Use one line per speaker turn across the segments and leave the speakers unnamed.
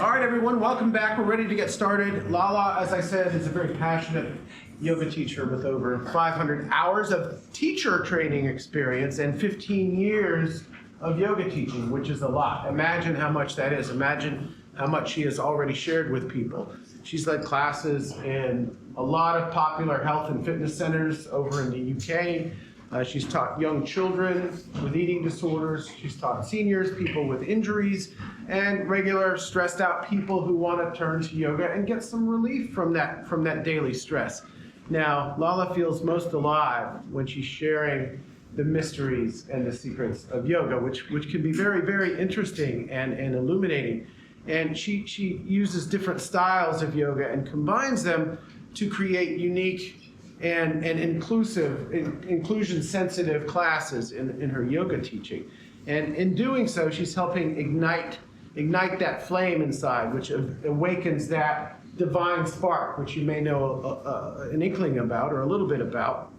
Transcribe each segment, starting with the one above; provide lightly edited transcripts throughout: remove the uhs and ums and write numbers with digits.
All right, everyone, welcome back. We're ready to get started. Lala, as I said, is a very passionate yoga teacher with over 500 hours of teacher training experience and 15 years of yoga teaching, which is a lot. Imagine how much that is. Imagine how much she has already shared with people. She's led classes in a lot of popular health and fitness centers over in the UK. She's taught young children with eating disorders. She's taught seniors, people with injuries, and regular stressed out people who want to turn to yoga and get some relief from that daily stress. Now, Lala feels most alive when she's sharing the mysteries and the secrets of yoga, which can be very, very interesting and illuminating. And she uses different styles of yoga and combines them to create unique and inclusion-sensitive classes in her yoga teaching. And in doing so, she's helping ignite that flame inside, which awakens that divine spark, which you may know an inkling about or a little bit about.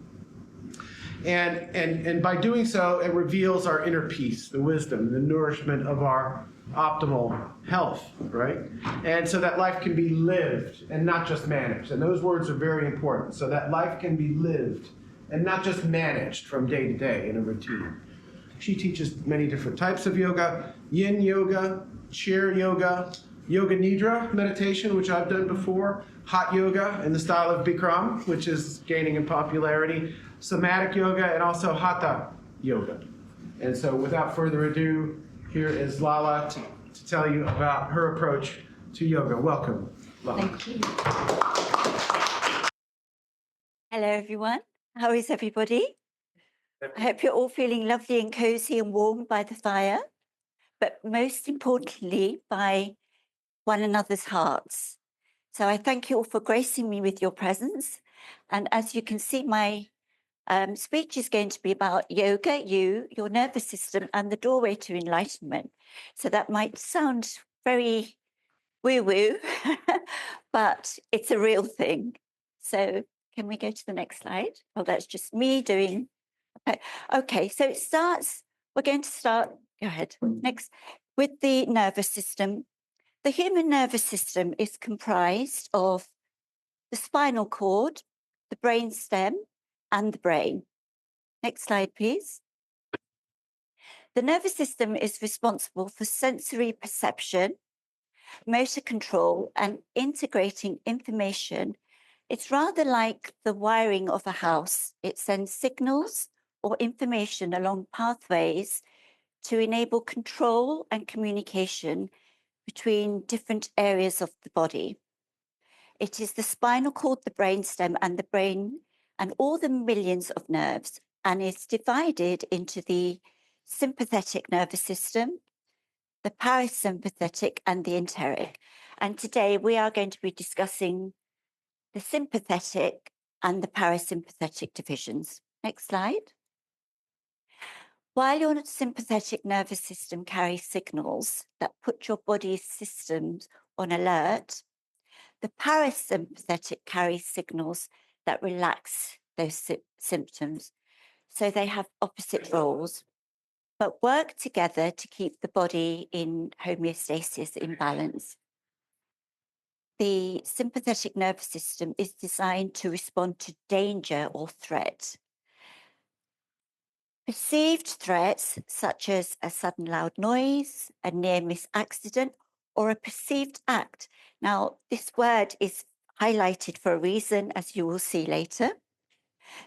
And by doing so, it reveals our inner peace, the wisdom, the nourishment of our optimal health, right? And so that life can be lived and not just managed. And those words are very important. So that life can be lived and not just managed from day to day in a routine. She teaches many different types of yoga: yin yoga, chair yoga, yoga nidra meditation, which I've done before, hot yoga in the style of Bikram, which is gaining in popularity, somatic yoga, and also hatha yoga. And so without further ado, here is Lala to tell you about her approach to yoga. Welcome, Lala.
Thank you. Hello, everyone. How is everybody? I hope you're all feeling lovely and cozy and warm by the fire, but most importantly, by one another's hearts. So I thank you all for gracing me with your presence. And as you can see, my speech is going to be about yoga, your nervous system, and the doorway to enlightenment. So that might sound very woo-woo, but it's a real thing. So can we go to the next slide? Oh, that's just me doing. Okay, so we're going to start, go ahead, next, with the nervous system. The human nervous system is comprised of the spinal cord, the brain stem, and the brain. Next slide, please. The nervous system is responsible for sensory perception, motor control, and integrating information. It's rather like the wiring of a house. It sends signals or information along pathways to enable control and communication between different areas of the body. It is the spinal cord, the brainstem, and the brain, and all the millions of nerves, and is divided into the sympathetic nervous system, the parasympathetic, and the enteric. And today we are going to be discussing the sympathetic and the parasympathetic divisions. Next slide. While your sympathetic nervous system carries signals that put your body's systems on alert, the parasympathetic carries signals that relax those symptoms. So they have opposite roles, but work together to keep the body in homeostasis, in balance. The sympathetic nervous system is designed to respond to danger or threat. Perceived threats, such as a sudden loud noise, a near-miss accident, or a perceived act. Now, this word is highlighted for a reason, as you will see later.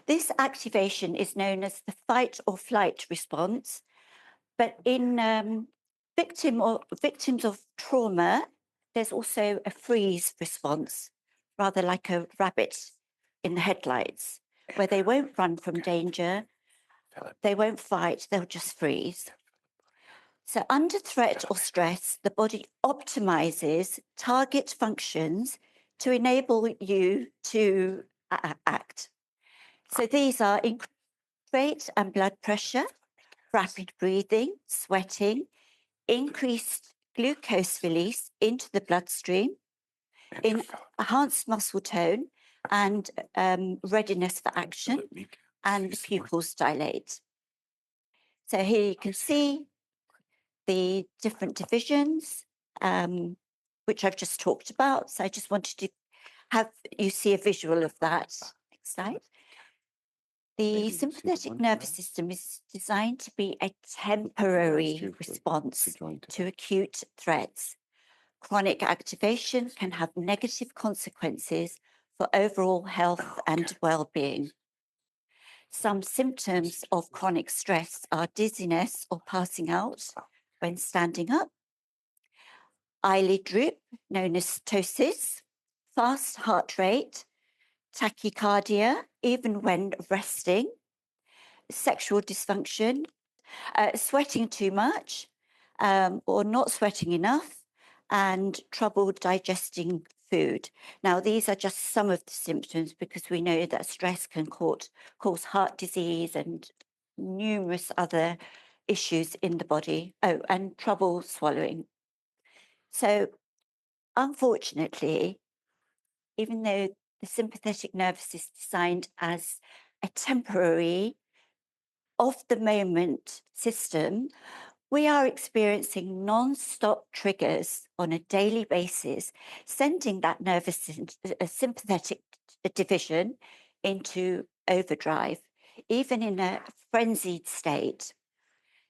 This activation is known as the fight or flight response, but in victims of trauma, there's also a freeze response, rather like a rabbit in the headlights, where they won't run from danger, they won't fight, they'll just freeze. So under threat or stress, the body optimizes target functions to enable you to act. So these are increased rate and blood pressure, rapid breathing, sweating, increased glucose release into the bloodstream, enhanced muscle tone, and readiness for action, and the pupils dilate. So here you can see the different divisions. which I've just talked about. So I just wanted to have you see a visual of that. Next slide. The sympathetic nervous system is designed to be a temporary response to acute threats. Chronic activation can have negative consequences for overall health and well-being. Some symptoms of chronic stress are dizziness or passing out when standing up, eyelid droop, known as ptosis, fast heart rate, tachycardia, even when resting, sexual dysfunction, sweating too much or not sweating enough, and trouble digesting food. Now, these are just some of the symptoms because we know that stress can cause heart disease and numerous other issues in the body. Oh, and trouble swallowing. So, unfortunately, even though the sympathetic nervous is designed as a temporary, of the moment system, we are experiencing non-stop triggers on a daily basis, sending that sympathetic division into overdrive, even in a frenzied state.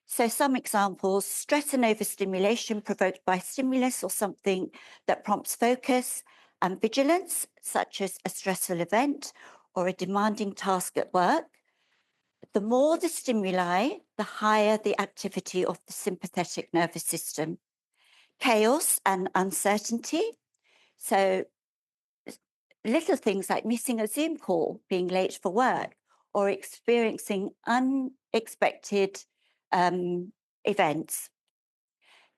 So some examples: stress and overstimulation provoked by stimulus or something that prompts focus and vigilance, such as a stressful event or a demanding task at work. The more the stimuli, the higher the activity of the sympathetic nervous system. Chaos and uncertainty. So little things like missing a Zoom call, being late for work, or experiencing unexpected events.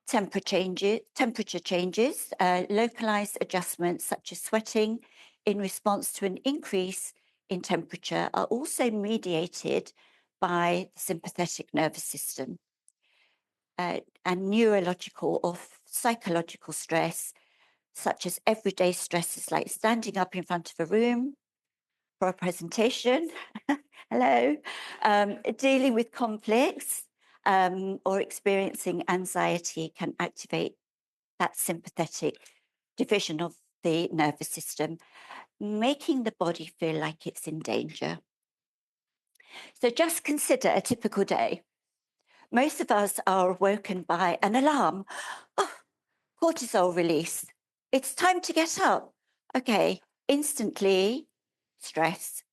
Temperature changes, localized adjustments such as sweating in response to an increase in temperature are also mediated by the sympathetic nervous system. And neurological or psychological stress, such as everyday stresses like standing up in front of a room for a presentation, hello, dealing with conflicts, or experiencing anxiety can activate that sympathetic division of the nervous system, making the body feel like it's in danger. So just consider a typical day. Most of us are awoken by an alarm. Oh, cortisol release. It's time to get up. Okay, instantly stress.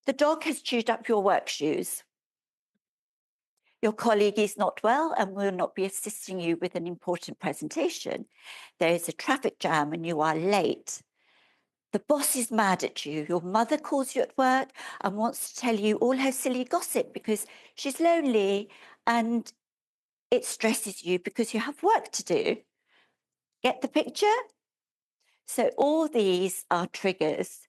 The dog has chewed up your work shoes. Your colleague is not well and will not be assisting you with an important presentation. There is a traffic jam and you are late. The boss is mad at you. Your mother calls you at work and wants to tell you all her silly gossip because she's lonely and it stresses you because you have work to do. Get the picture? So all these are triggers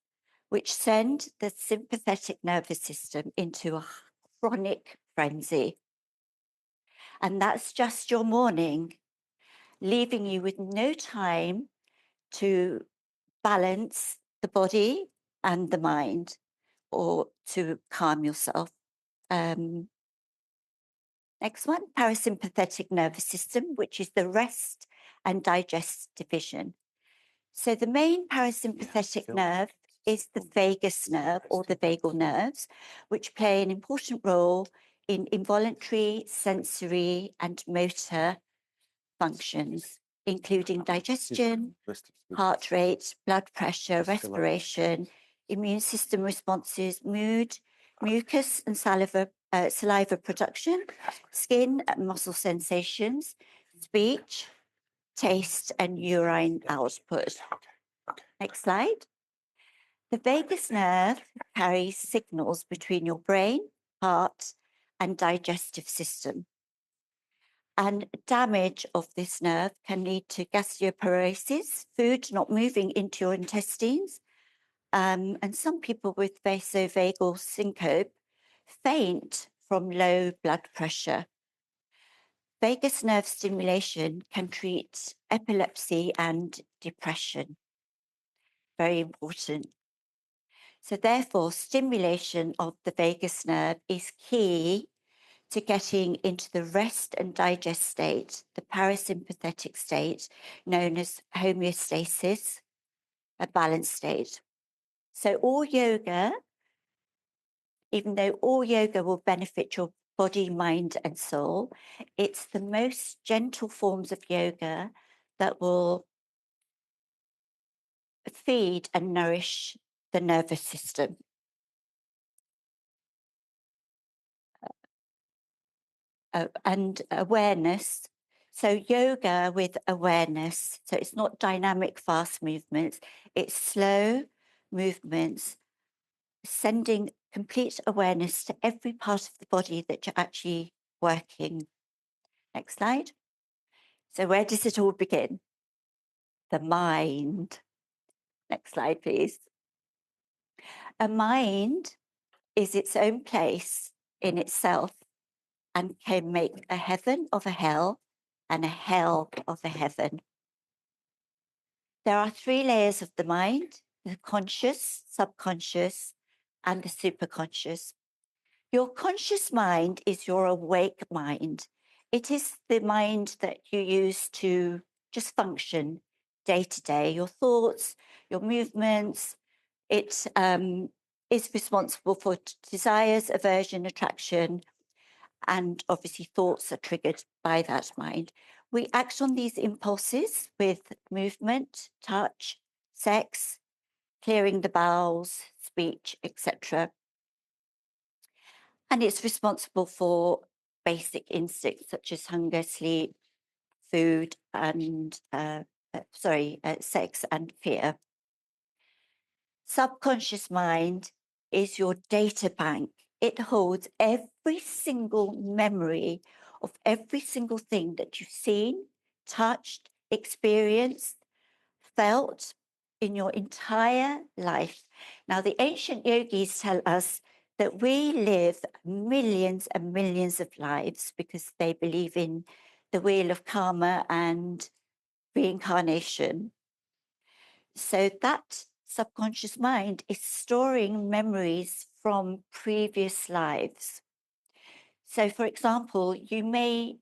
which send the sympathetic nervous system into a chronic frenzy. And that's just your morning, leaving you with no time to balance the body and the mind or to calm yourself. Next one, parasympathetic nervous system, which is the rest and digest division. So the main parasympathetic nerve is the vagus nerve or the vagal nerves, which play an important role in involuntary, sensory, and motor functions, including digestion, heart rate, blood pressure, respiration, immune system responses, mood, mucus and saliva production, skin and muscle sensations, speech, taste, and urine output. Next slide. The vagus nerve carries signals between your brain, heart, and digestive system. And damage of this nerve can lead to gastroparesis, food not moving into your intestines. And some people with vasovagal syncope faint from low blood pressure. Vagus nerve stimulation can treat epilepsy and depression. Very important. So therefore, stimulation of the vagus nerve is key to getting into the rest and digest state, the parasympathetic state, known as homeostasis, a balanced state. So all yoga, even though all yoga will benefit your body, mind, and soul, it's the most gentle forms of yoga that will feed and nourish the nervous system. And awareness. So yoga with awareness. So it's not dynamic, fast movements. It's slow movements, sending complete awareness to every part of the body that you're actually working. Next slide. So where does it all begin? The mind. Next slide, please. A mind is its own place in itself and can make a heaven of a hell and a hell of a heaven. There are 3 layers of the mind: the conscious, subconscious, and the superconscious. Your conscious mind is your awake mind. It is the mind that you use to just function day to day, your thoughts, your movements. It is responsible for desires, aversion, attraction, and obviously thoughts are triggered by that mind. We act on these impulses with movement, touch, sex, clearing the bowels, speech, etc. And it's responsible for basic instincts such as hunger, sleep, food, and sex and fear. Subconscious mind is your data bank. It holds every single memory of every single thing that you've seen, touched, experienced, felt in your entire life. Now, the ancient yogis tell us that we live millions and millions of lives because they believe in the wheel of karma and reincarnation. So that subconscious mind is storing memories from previous lives. So, for example, you may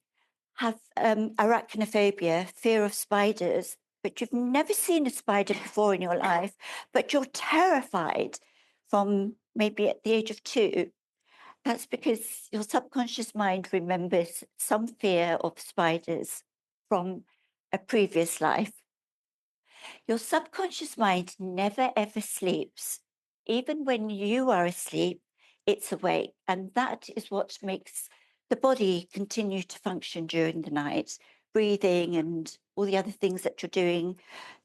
have arachnophobia, fear of spiders, but you've never seen a spider before in your life, but you're terrified from maybe at the age of 2. That's because your subconscious mind remembers some fear of spiders from a previous life. Your subconscious mind never ever sleeps. Even when you are asleep, it's awake. And that is what makes the body continue to function during the night, breathing and all the other things that you're doing,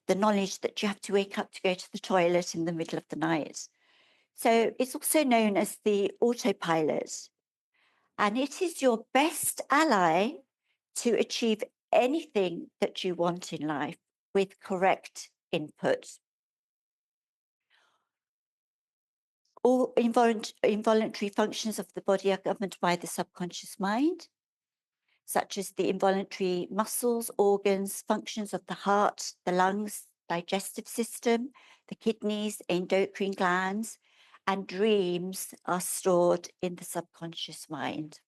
the knowledge that you have to wake up to go to the toilet in the middle of the night. So it's also known as the autopilot. And it is your best ally to achieve anything that you want in life with correct input. All involuntary functions of the body are governed by the subconscious mind, such as the involuntary muscles, organs, functions of the heart, the lungs, digestive system, the kidneys, endocrine glands, and dreams are stored in the subconscious mind.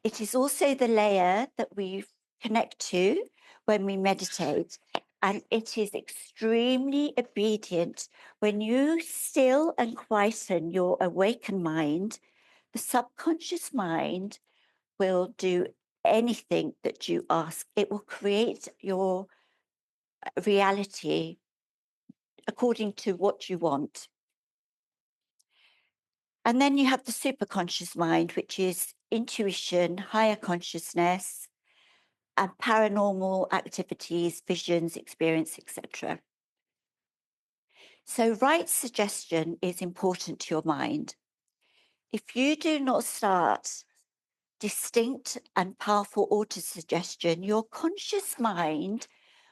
It is also the layer that we connect to when we meditate, and it is extremely obedient. When you still and quieten your awakened mind, the subconscious mind will do anything that you ask. It will create your reality according to what you want. And then you have the superconscious mind, which is intuition, higher consciousness, and paranormal activities, visions, experience, etc. So right suggestion is important to your mind. If you do not start distinct and powerful autosuggestion, your conscious mind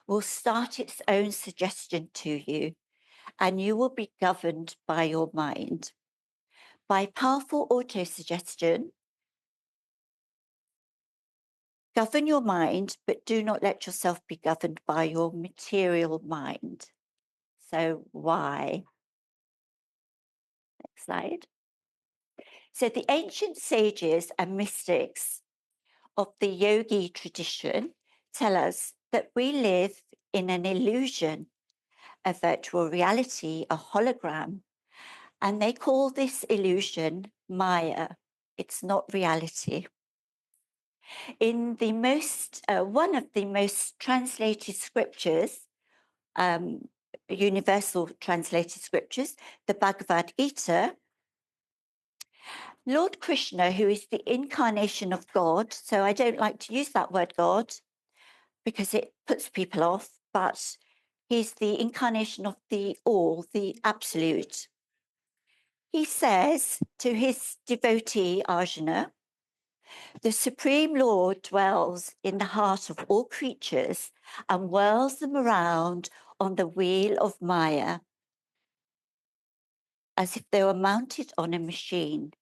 will start its own suggestion to you, and you will be governed by your mind. By powerful autosuggestion, govern your mind, but do not let yourself be governed by your material mind. So why? Next slide. So the ancient sages and mystics of the yogi tradition tell us that we live in an illusion, a virtual reality, a hologram, and they call this illusion Maya. It's not reality. In the one of the most translated scriptures, universal translated scriptures, the Bhagavad Gita, Lord Krishna, who is the incarnation of God, so I don't like to use that word God because it puts people off, but he's the incarnation of the all, the absolute. He says to his devotee Arjuna, the Supreme Lord dwells in the heart of all creatures and whirls them around on the wheel of Maya as if they were mounted on a machine.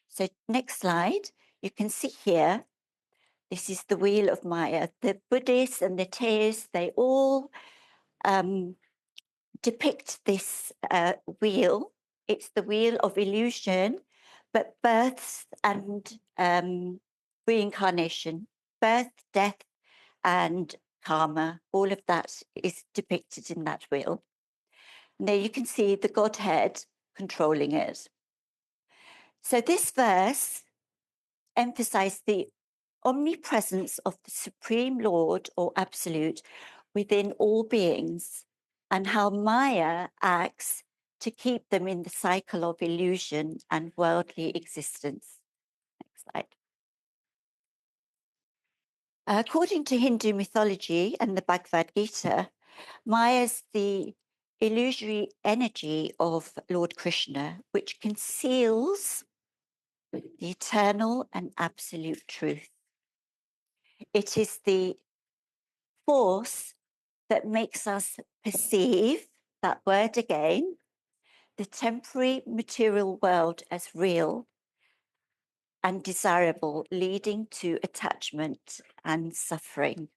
So next slide, you can see here, this is the wheel of Maya. The Buddhists and the Theists, they all depict this wheel. It's the wheel of illusion, but births and reincarnation, birth, death, and karma, all of that is depicted in that wheel. And there you can see the Godhead controlling it. So this verse emphasized the omnipresence of the Supreme Lord or Absolute within all beings and how Maya acts to keep them in the cycle of illusion and worldly existence. Next slide. According to Hindu mythology and the Bhagavad Gita, Maya is the illusory energy of Lord Krishna, which conceals the eternal and absolute truth. It is the force that makes us perceive, that word again, the temporary material world as real and desirable, leading to attachment and suffering.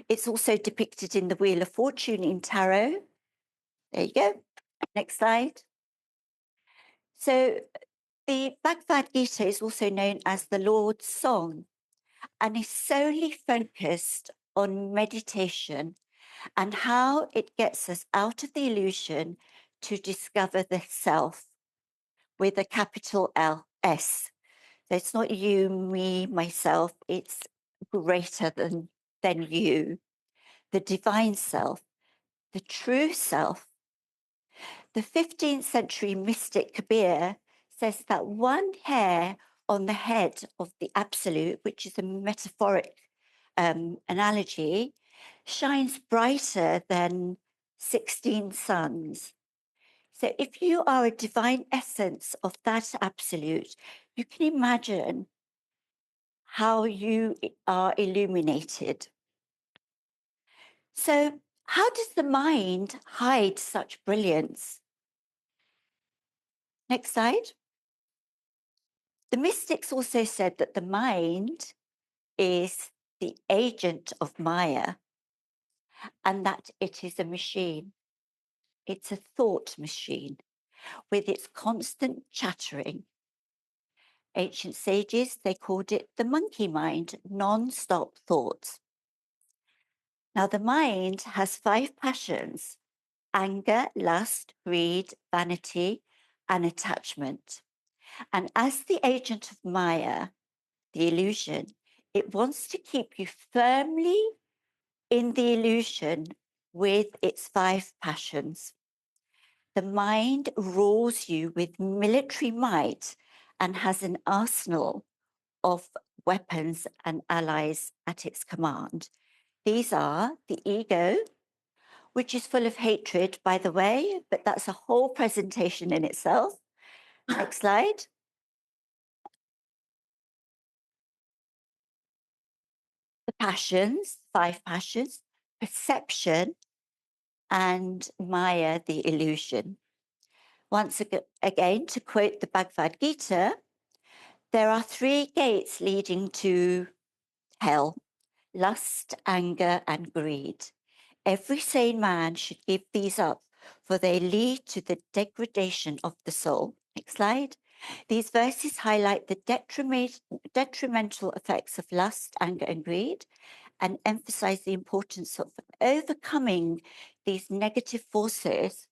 It's also depicted in the Wheel of Fortune in tarot. There you go. Next slide. So the Bhagavad Gita is also known as the Lord's Song and is solely focused on meditation and how it gets us out of the illusion to discover the self with a capital S. So it's not you, me, myself, it's greater than you, the divine self, the true self. The 15th century mystic Kabir says that one hair on the head of the absolute, which is a metaphoric analogy, shines brighter than 16 suns. So if you are a divine essence of that absolute, you can imagine how you are illuminated. So how does the mind hide such brilliance? Next slide. The mystics also said that the mind is the agent of Maya and that it is a machine. It's a thought machine with its constant chattering. Ancient sages, they called it the monkey mind, non-stop thoughts. Now, the mind has 5 passions: anger, lust, greed, vanity, and attachment. And as the agent of Maya, the illusion, it wants to keep you firmly in the illusion with its 5 passions. The mind rules you with military might and has an arsenal of weapons and allies at its command. These are the ego, which is full of hatred, by the way, but that's a whole presentation in itself. Next slide. The passions, 5 passions: perception and Maya, the illusion. Once again, to quote the Bhagavad Gita, there are 3 gates leading to hell: lust, anger, and greed. Every sane man should give these up, for they lead to the degradation of the soul. Next slide. These verses highlight the detrimental effects of lust, anger, and greed, and emphasize the importance of overcoming these negative forces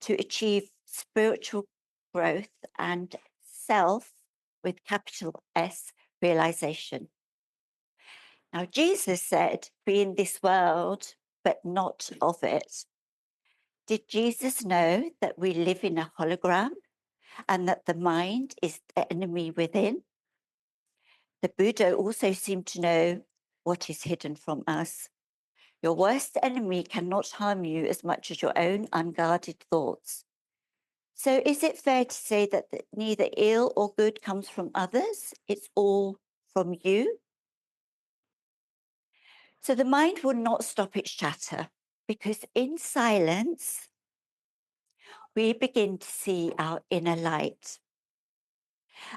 to achieve spiritual growth and self, with capital S, realization. Now, Jesus said, "Be in this world, but not of it." Did Jesus know that we live in a hologram and that the mind is the enemy within? The Buddha also seemed to know what is hidden from us. Your worst enemy cannot harm you as much as your own unguarded thoughts. So is it fair to say that neither ill or good comes from others? It's all from you? So the mind will not stop its chatter, because in silence, we begin to see our inner light,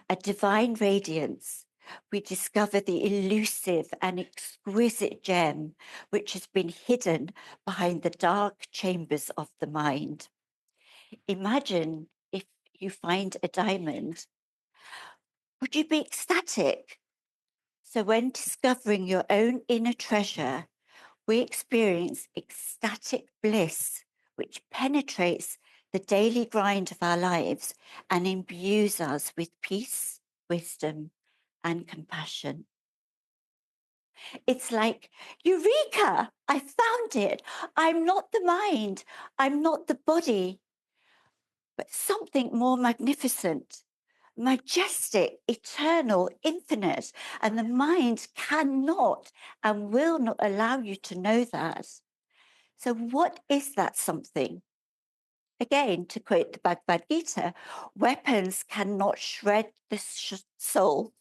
a divine radiance. We discover the elusive and exquisite gem which has been hidden behind the dark chambers of the mind. Imagine if you find a diamond. Would you be ecstatic? So when discovering your own inner treasure, we experience ecstatic bliss, which penetrates the daily grind of our lives and imbues us with peace, wisdom, and compassion. It's like, Eureka! I found it. I'm not the mind. I'm not the body, but something more magnificent, majestic, eternal, infinite. And the mind cannot and will not allow you to know that. So, what is that something? Again, to quote the Bhagavad Gita, weapons cannot shred the soul,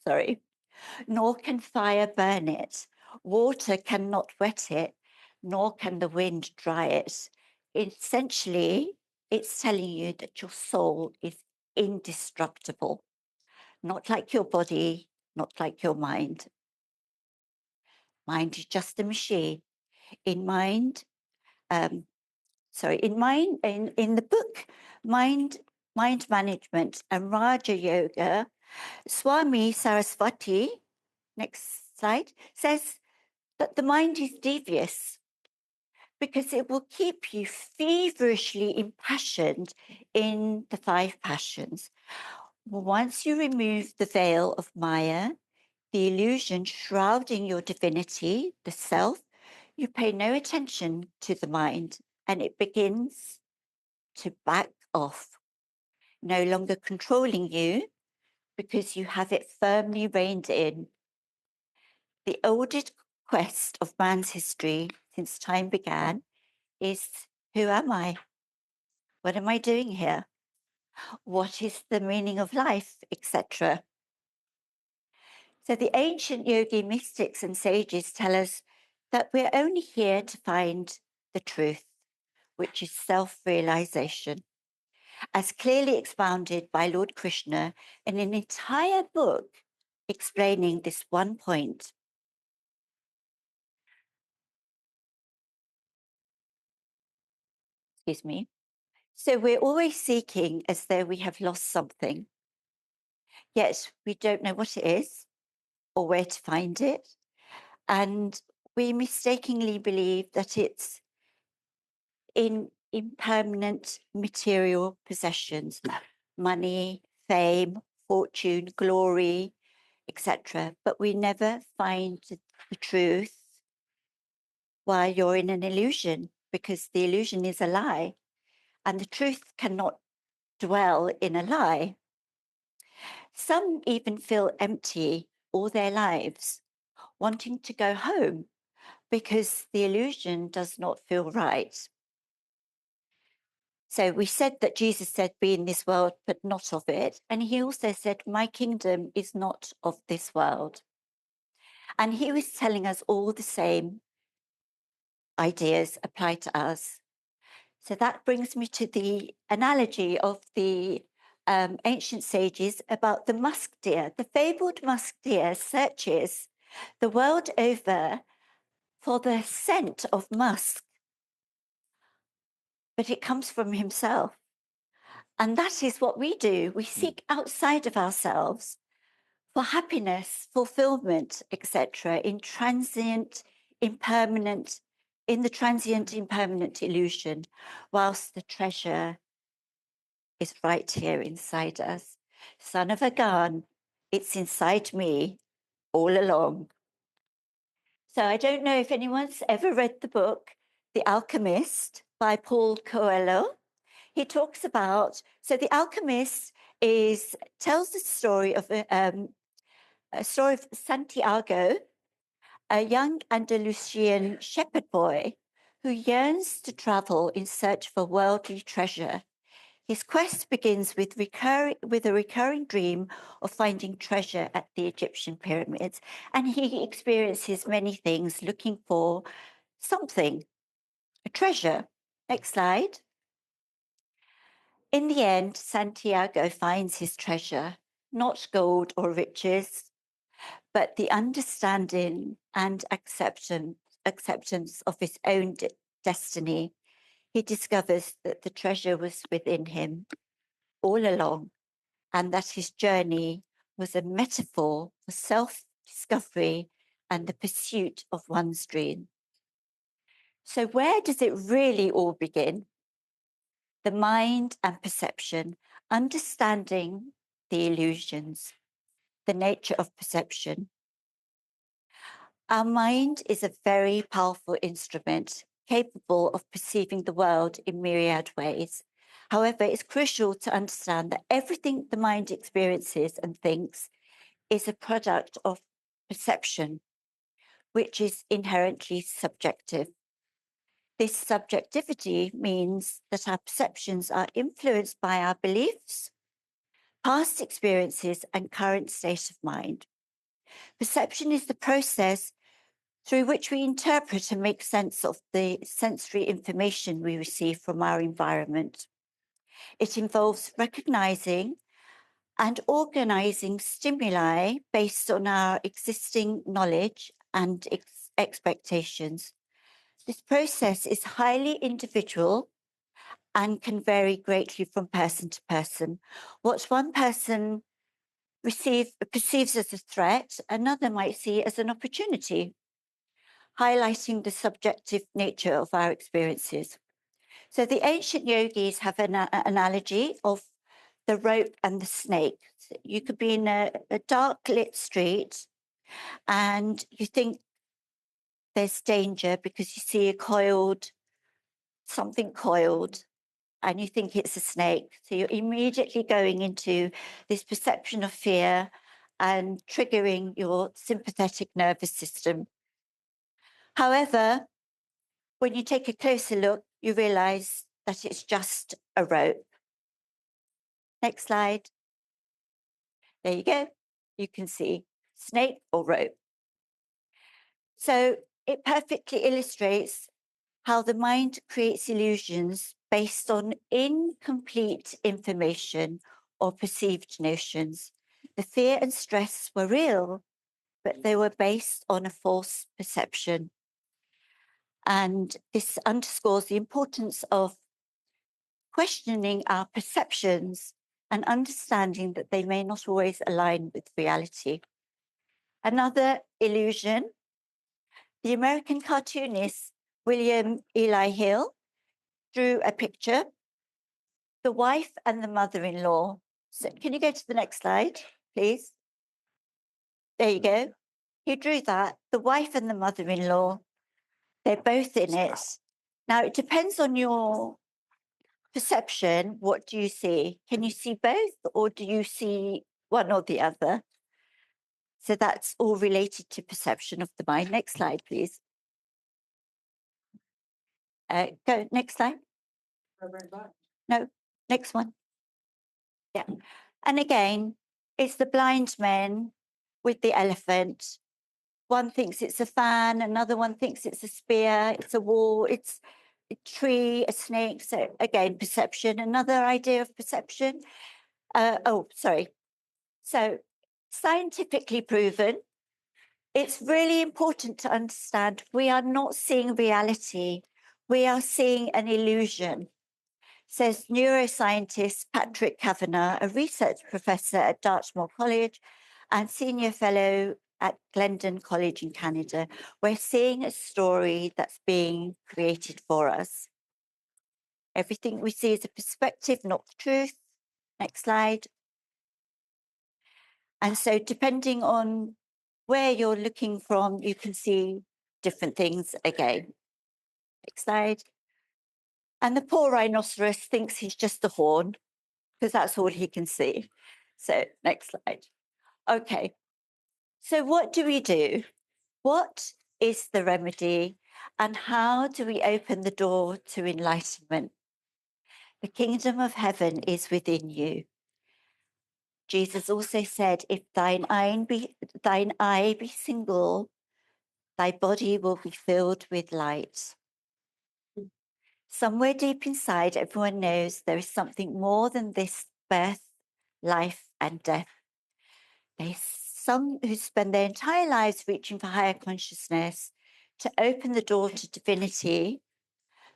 nor can fire burn it. Water cannot wet it, nor can the wind dry it. Essentially, it's telling you that your soul is indestructible, not like your body, not like your mind. Mind is just a machine. In mind, in the book Mind Management and Raja Yoga, Swami Saraswati, next slide, says that the mind is devious because it will keep you feverishly impassioned in the 5 passions. Once you remove the veil of Maya, the illusion shrouding your divinity, the self, you pay no attention to the mind and it begins to back off, no longer controlling you because you have it firmly reined in. The oldest quest of man's history since time began is, who am I? What am I doing here? What is the meaning of life, etc.? So the ancient yogi mystics and sages tell us that we're only here to find the truth, which is self-realization, as clearly expounded by Lord Krishna in an entire book explaining this one point. Excuse me. So we're always seeking as though we have lost something, yet we don't know what it is or where to find it. And we mistakenly believe that it's in impermanent material possessions, money, fame, fortune, glory, etc. But we never find the truth while you're in an illusion, because the illusion is a lie and the truth cannot dwell in a lie. Some even feel empty all their lives, wanting to go home because the illusion does not feel right. So we said that Jesus said, "Be in this world, but not of it." And he also said, "My kingdom is not of this world." And he was telling us all the same ideas apply to us. So that brings me to the analogy of the ancient sages about the musk deer. The fabled musk deer searches the world over for the scent of musk, but it comes from himself. And that is what we do. We seek outside of ourselves for happiness, fulfillment, etc., in the transient, impermanent illusion, whilst the treasure is right here inside us. Son of a gun, it's inside me all along. So I don't know if anyone's ever read the book, The Alchemist by Paul Coelho. He talks about, so The Alchemist tells the story of a story of Santiago, a young Andalusian shepherd boy who yearns to travel in search for worldly treasure. His quest begins with a recurring dream of finding treasure at the Egyptian pyramids, and he experiences many things looking for something, a treasure. Next slide. In the end, Santiago finds his treasure, not gold or riches, but the understanding and acceptance of his own destiny. He discovers that the treasure was within him all along, and that his journey was a metaphor for self-discovery and the pursuit of one's dream. So where does it really all begin? The mind and perception, understanding the illusions, the nature of perception. Our mind is a very powerful instrument, capable of perceiving the world in myriad ways. However, it's crucial to understand that everything the mind experiences and thinks is a product of perception, which is inherently subjective. This subjectivity means that our perceptions are influenced by our beliefs, past experiences, and current state of mind. Perception is the process through which we interpret and make sense of the sensory information we receive from our environment. It involves recognizing and organizing stimuli based on our existing knowledge and expectations. This process is highly individual and can vary greatly from person to person. What one person perceives as a threat, another might see as an opportunity, highlighting the subjective nature of our experiences. So the ancient yogis have an analogy of the rope and the snake. You could be in a dark lit street and you think there's danger because you see something coiled, and you think it's a snake. So you're immediately going into this perception of fear and triggering your sympathetic nervous system. However, when you take a closer look, you realize that it's just a rope. Next slide. There you go. You can see snake or rope. So it perfectly illustrates how the mind creates illusions based on incomplete information or perceived notions. The fear and stress were real, but they were based on a false perception. And this underscores the importance of questioning our perceptions and understanding that they may not always align with reality. Another illusion, the American cartoonist William Eli Hill drew a picture, the wife and the mother-in-law. So can you go to the next slide, please? There you go. He drew that, the wife and the mother-in-law, they're both in it. Now, it depends on your perception. What do you see? Can you see both, or do you see one or the other? So that's all related to perception of the mind. Next slide, please. Go, next slide. No, next one. Yeah. And again, it's the blind men with the elephant. One thinks it's a fan, another one thinks it's a spear, it's a wall, it's a tree, a snake. So again, perception, another idea of perception. So scientifically proven, it's really important to understand we are not seeing reality. We are seeing an illusion. Says neuroscientist Patrick Kavanagh, a research professor at Dartmouth College and senior fellow at Glendon College in Canada. We're seeing a story that's being created for us. Everything we see is a perspective, not the truth. Next slide. And so depending on where you're looking from, you can see different things again. Next slide. And the poor rhinoceros thinks he's just a horn because that's all he can see. So next slide. Okay. So what do we do? What is the remedy and how do we open the door to enlightenment? The kingdom of heaven is within you. Jesus also said, if thine eye be single, thy body will be filled with light. Somewhere deep inside, everyone knows there is something more than this birth, life, and death. There's some who spend their entire lives reaching for higher consciousness to open the door to divinity,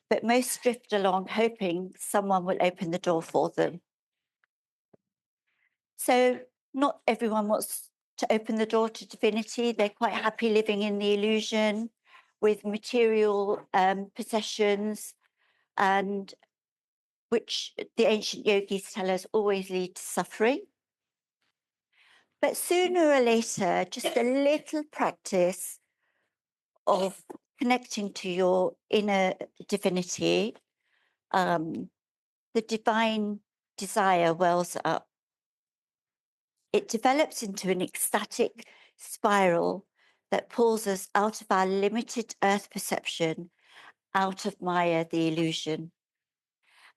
but most drift along hoping someone will open the door for them. So not everyone wants to open the door to divinity. They're quite happy living in the illusion with material possessions, and which the ancient yogis tell us always lead to suffering. But sooner or later, just a little practice of connecting to your inner divinity, the divine desire wells up. It develops into an ecstatic spiral that pulls us out of our limited earth perception, out of Maya, the illusion.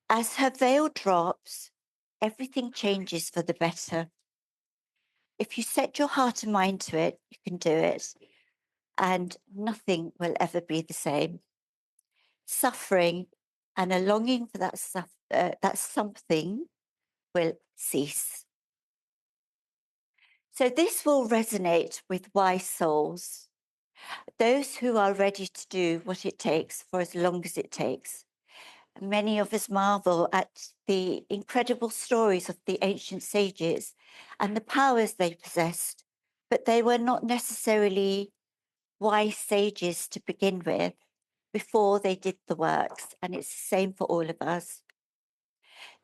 As her veil drops, everything changes for the better. If you set your heart and mind to it, you can do it, and nothing will ever be the same. Suffering and a longing for that something will cease. So this will resonate with wise souls, those who are ready to do what it takes for as long as it takes. Many of us marvel at the incredible stories of the ancient sages and the powers they possessed, but they were not necessarily wise sages to begin with before they did the works, and it's the same for all of us.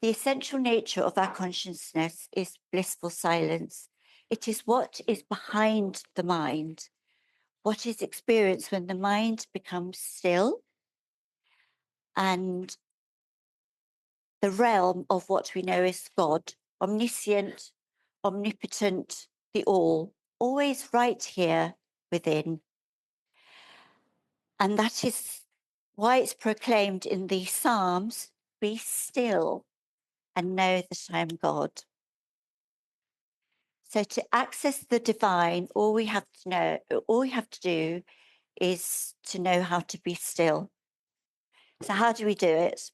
The essential nature of our consciousness is blissful silence. It is what is behind the mind, what is experienced when the mind becomes still, and the realm of what we know is God, omniscient, omnipotent, the all, always right here within. And that is why it's proclaimed in the Psalms, be still and know that I am God. So to access the divine, all we have to do is to know how to be still. So how do we do it?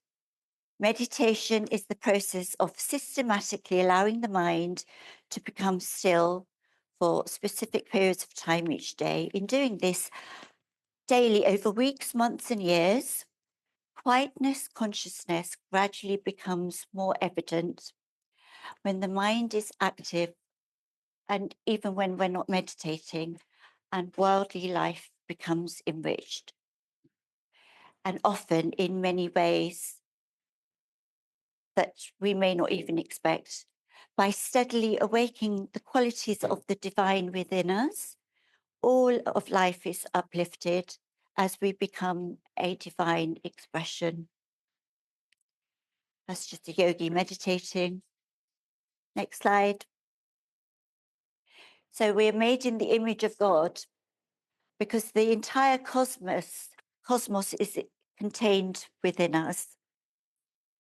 Meditation is the process of systematically allowing the mind to become still for specific periods of time each day. In doing this daily over weeks, months, and years, quietness consciousness gradually becomes more evident when the mind is active and even when we're not meditating, and worldly life becomes enriched. And often in many ways that we may not even expect, by steadily awakening the qualities of the divine within us, all of life is uplifted as we become a divine expression. That's just a yogi meditating. Next slide. So we are made in the image of God because the entire cosmos is contained within us.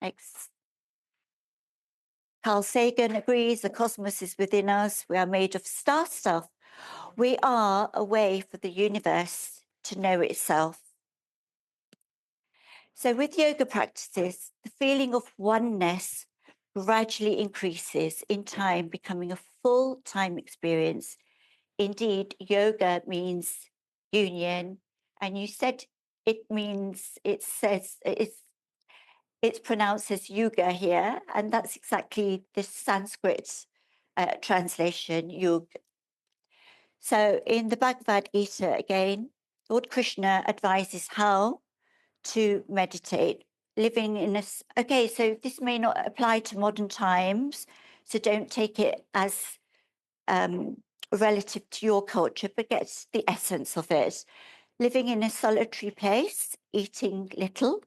Next. Carl Sagan agrees the cosmos is within us. We are made of star stuff. We are a way for the universe to know itself. So with yoga practices, the feeling of oneness gradually increases in time, becoming a full-time experience. Indeed, yoga means union, and you said it means, it says, it's pronounced as yuga here, and that's exactly the Sanskrit translation, yug. So in the Bhagavad Gita, again, Lord Krishna advises how to meditate, living in this. Okay, so this may not apply to modern times, so don't take it as relative to your culture, but get the essence of it. Living in a solitary place, eating little,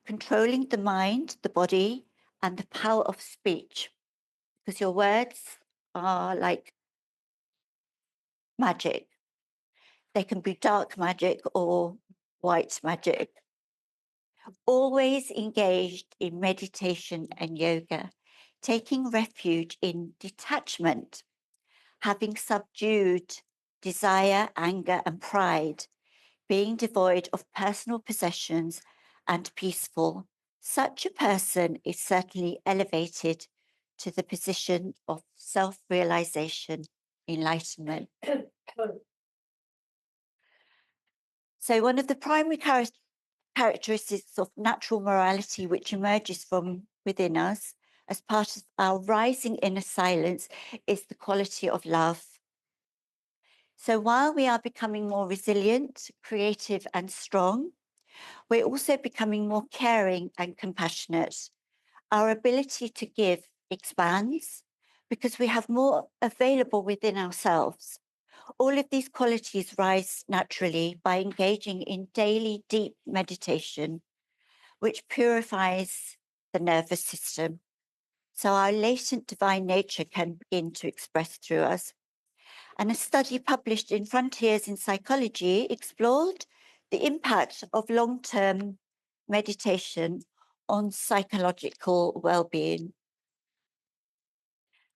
controlling the mind, the body, and the power of speech, because your words are like magic. They can be dark magic or white magic. Always engaged in meditation and yoga, taking refuge in detachment, having subdued desire, anger, and pride, being devoid of personal possessions and peaceful. Such a person is certainly elevated to the position of self-realization, enlightenment. So one of the primary characteristics of natural morality which emerges from within us as part of our rising inner silence is the quality of love. So while we are becoming more resilient, creative, and strong, we're also becoming more caring and compassionate. Our ability to give expands because we have more available within ourselves. All of these qualities rise naturally by engaging in daily deep meditation, which purifies the nervous system. So our latent divine nature can begin to express through us. And a study published in Frontiers in Psychology explored the impact of long-term meditation on psychological well-being.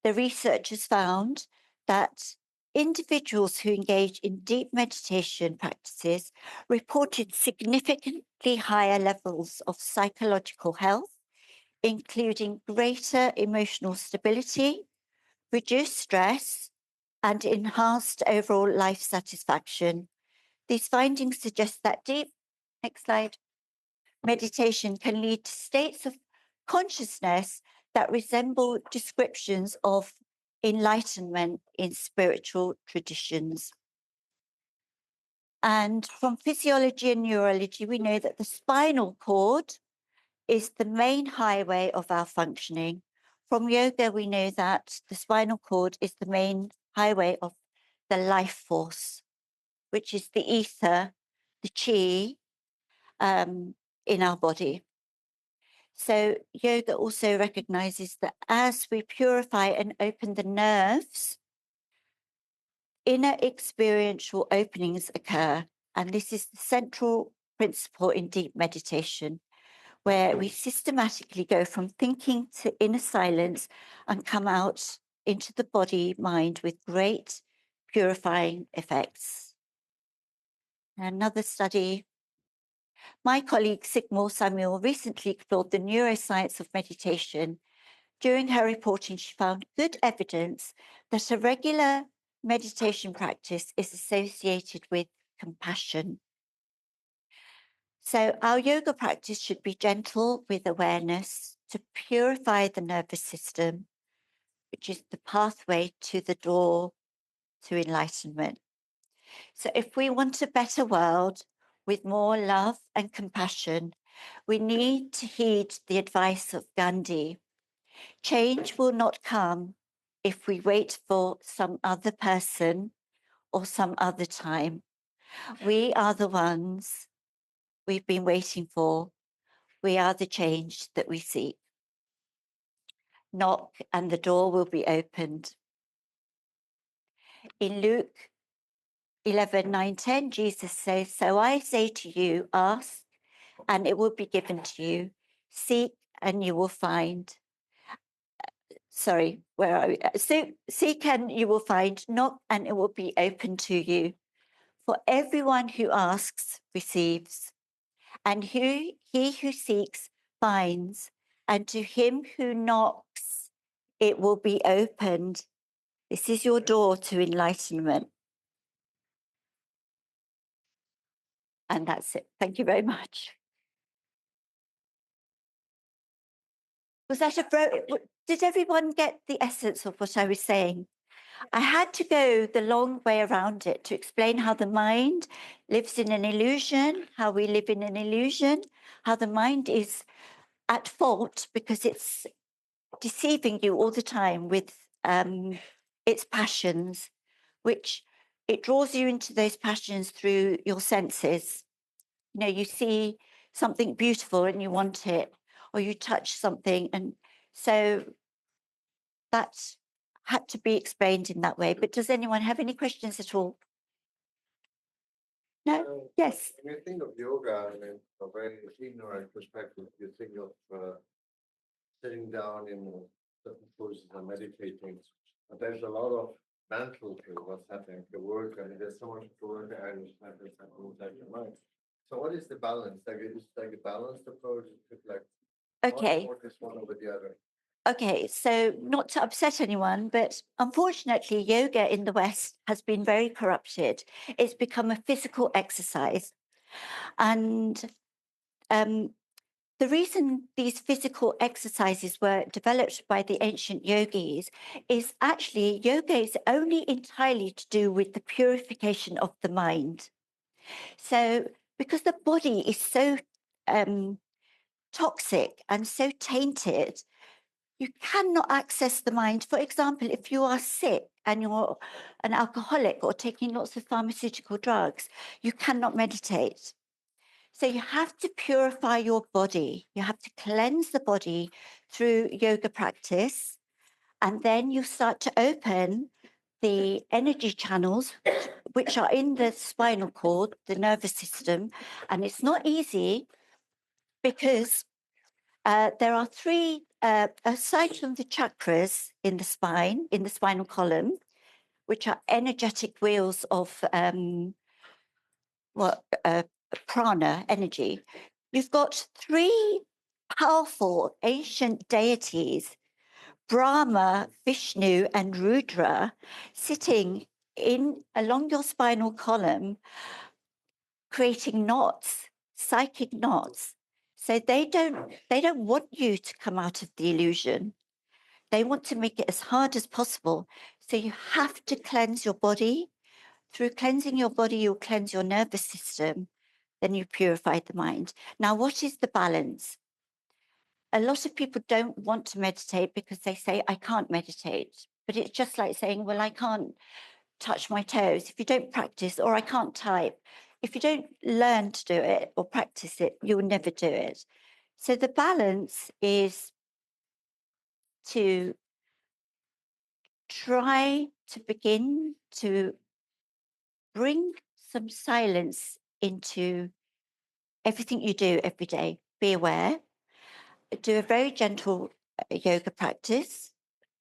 The researchers found that individuals who engage in deep meditation practices reported significantly higher levels of psychological health, including greater emotional stability, reduced stress, and enhanced overall life satisfaction. These findings suggest that deep, next slide, meditation can lead to states of consciousness that resemble descriptions of enlightenment in spiritual traditions. And from physiology and neurology, we know that the spinal cord is the main highway of our functioning. From yoga, we know that the spinal cord is the main highway of the life force, which is the ether, the chi in our body. So yoga also recognizes that as we purify and open the nerves, inner experiential openings occur. And this is the central principle in deep meditation, where we systematically go from thinking to inner silence and come out into the body, mind with great purifying effects. Another study, my colleague Sigmund Samuel recently explored the neuroscience of meditation. During her reporting, she found good evidence that a regular meditation practice is associated with compassion. So our yoga practice should be gentle with awareness to purify the nervous system, which is the pathway to the door to enlightenment. So if we want a better world with more love and compassion, we need to heed the advice of Gandhi. Change will not come if we wait for some other person or some other time. We are the ones we've been waiting for. We are the change that we seek. Knock and the door will be opened. In Luke 11, 9, 10, Jesus says, "So I say to you, ask and it will be given to you. Seek and you will find." Sorry, where are we? Seek and you will find. Knock and it will be open to you. For everyone who asks receives, and he who seeks finds, and to him who knocks it will be opened. This is your door to enlightenment. And that's it. Thank you very much. Was that did everyone get the essence of what I was saying? I had to go the long way around it to explain how the mind lives in an illusion, how we live in an illusion, how the mind is at fault because it's deceiving you all the time with its passions, which it draws you into those passions through your senses. You know, you see something beautiful and you want it, or you touch something. And so that had to be explained in that way. But does anyone have any questions at all? No? Yes.
When you think of yoga in a very ignorant perspective, you think of sitting down in certain poses and meditating. But there's a lot of mental to what's happening, the work, and there's so much work and inside your mind. So what is the balance? Like it's like a balanced approach, like
Okay.
one is one over the other.
Okay, so not to upset anyone, but unfortunately, yoga in the West has been very corrupted. It's become a physical exercise. And the reason these physical exercises were developed by the ancient yogis is actually yoga is only entirely to do with the purification of the mind. So, because the body is so toxic and so tainted, you cannot access the mind. For example, if you are sick and you're an alcoholic or taking lots of pharmaceutical drugs, you cannot meditate. So you have to purify your body. You have to cleanse the body through yoga practice. And then you start to open the energy channels, which are in the spinal cord, the nervous system. And it's not easy because there are three, aside from the chakras in the spine, in the spinal column, which are energetic wheels of prana, energy, you've got three powerful ancient deities, Brahma, Vishnu, and Rudra, sitting along your spinal column, creating knots, psychic knots. So they don't want you to come out of the illusion. They want to make it as hard as possible. So you have to cleanse your body. Through cleansing your body, you'll cleanse your nervous system. Then you purify the mind. Now, what is the balance? A lot of people don't want to meditate because they say, I can't meditate. But it's just like saying, well, I can't touch my toes. If you don't practice, or I can't type, if you don't learn to do it or practice it, you'll never do it. So the balance is to try to begin to bring some silence into everything you do every day. Be aware, do a very gentle yoga practice.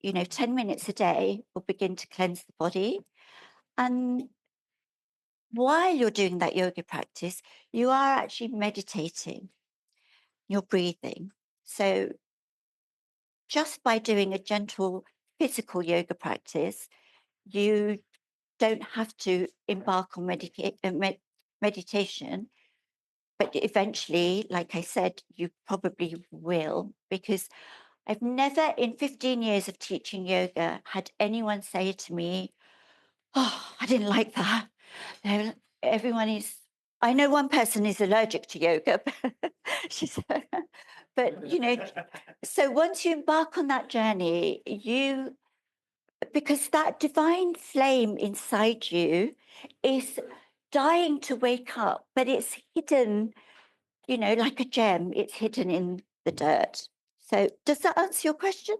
10 minutes a day will begin to cleanse the body. And while you're doing that yoga practice, you are actually meditating, you're breathing. So just by doing a gentle physical yoga practice, you don't have to embark on meditation. But eventually, like I said, you probably will, because I've never in 15 years of teaching yoga had anyone say to me, oh, I didn't like that. Everyone is, I know one person is allergic to yoga, but so once you embark on that journey, because that divine flame inside you is dying to wake up, but it's hidden, like a gem, it's hidden in the dirt. So does that answer your question?